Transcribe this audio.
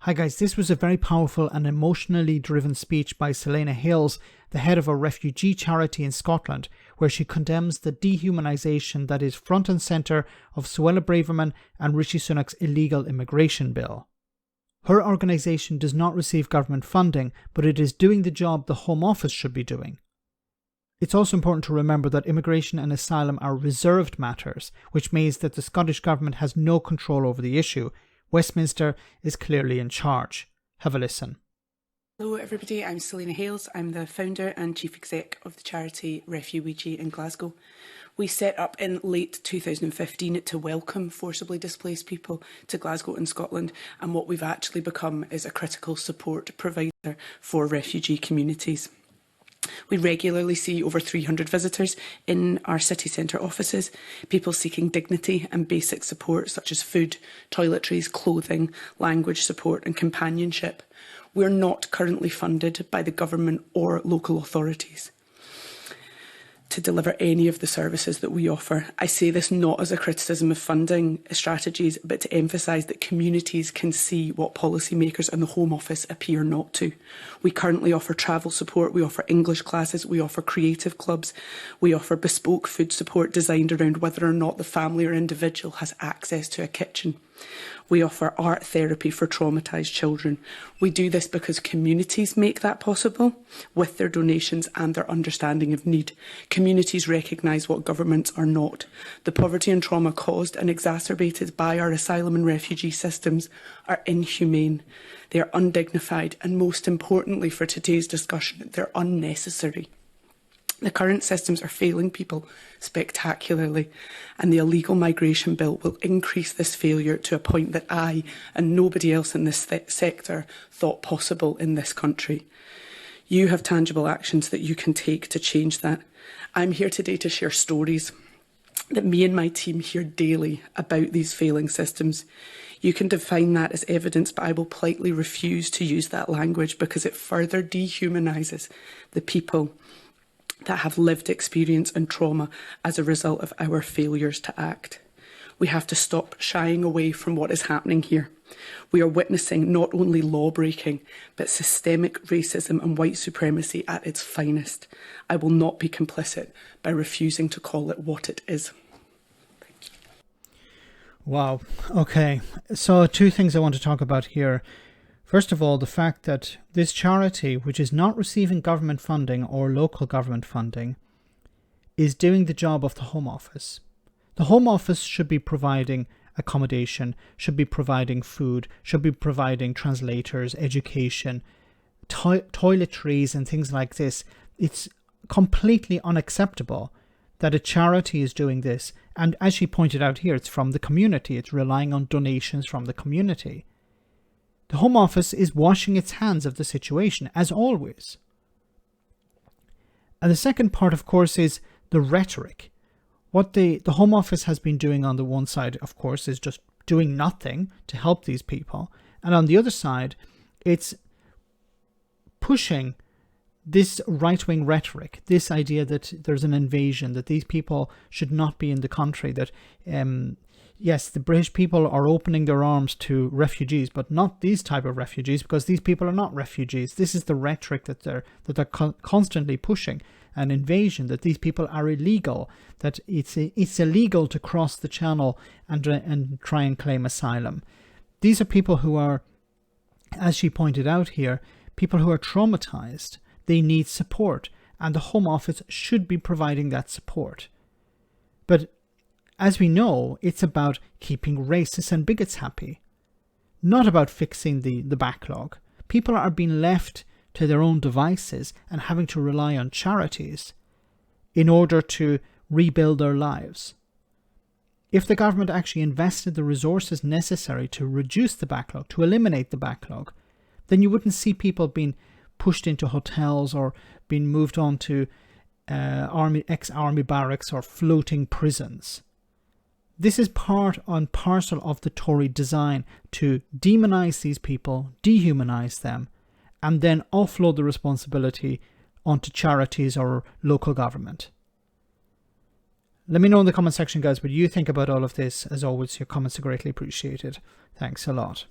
Hi guys, this was a very powerful and emotionally driven speech by Selina Hales, the head of a refugee charity in Scotland, where she condemns the dehumanisation that is front and centre of Suella Braverman and Rishi Sunak's illegal immigration bill. Her organisation does not receive government funding, but it is doing the job the Home Office should be doing. It's also important to remember that immigration and asylum are reserved matters, which means that the Scottish Government has no control over the issue. Westminster is clearly in charge. Have a listen. Hello everybody, I'm Selina Hales. I'm the founder and chief exec of the charity Refugee in Glasgow. We set up in late 2015 to welcome forcibly displaced people to Glasgow and Scotland, and what we've actually become is a critical support provider for refugee communities. We regularly see over 300 visitors in our city centre offices, people seeking dignity and basic support such as food, toiletries, clothing, language support and companionship. We're not currently funded by the government or local authorities to deliver any of the services that we offer. I say this not as a criticism of funding strategies, but to emphasise that communities can see what policymakers and the Home Office appear not to. We currently offer travel support, we offer English classes, we offer creative clubs, we offer bespoke food support designed around whether or not the family or individual has access to a kitchen. We offer art therapy for traumatised children. We do this because communities make that possible with their donations and their understanding of need. Communities recognise what governments are not. The poverty and trauma caused and exacerbated by our asylum and refugee systems are inhumane. They are undignified and, most importantly for today's discussion, they're unnecessary. The current systems are failing people spectacularly, and the illegal migration bill will increase this failure to a point that I and nobody else in this sector thought possible in this country. You have tangible actions that you can take to change that. I'm here today to share stories that me and my team hear daily about these failing systems. You can define that as evidence, but I will politely refuse to use that language because it further dehumanises the people that have lived experience and trauma as a result of our failures to act. We have to stop shying away from what is happening here. We are witnessing not only law breaking, but systemic racism and white supremacy at its finest. I will not be complicit by refusing to call it what it is. Wow. Okay. So two things I want to talk about here. First of all, the fact that this charity, which is not receiving government funding or local government funding, is doing the job of the Home Office. The Home Office should be providing accommodation, should be providing food, should be providing translators, education, toiletries and things like this. It's completely unacceptable that a charity is doing this. And as she pointed out here, it's from the community. It's relying on donations from the community. The Home Office is washing its hands of the situation, as always. And the second part, of course, is the rhetoric. What the Home Office has been doing on the one side, of course, is just doing nothing to help these people. And on the other side, it's pushing this right-wing rhetoric, this idea that there's an invasion, that these people should not be in the country, that yes, the British people are opening their arms to refugees, but not these type of refugees, because these people are not refugees. This is the rhetoric that they're constantly pushing, an invasion, that these people are illegal, that it's illegal to cross the channel and try and claim asylum. These are people who are, as she pointed out here, people who are traumatized. They need support, and the Home Office should be providing that support. But as we know, it's about keeping racists and bigots happy, not about fixing the backlog. People are being left to their own devices and having to rely on charities in order to rebuild their lives. If the government actually invested the resources necessary to reduce the backlog, to eliminate the backlog, then you wouldn't see people being pushed into hotels or being moved on to ex-army barracks or floating prisons. This is part and parcel of the Tory design to demonise these people, dehumanise them, and then offload the responsibility onto charities or local government. Let me know in the comment section, guys, what you think about all of this. As always, your comments are greatly appreciated. Thanks a lot.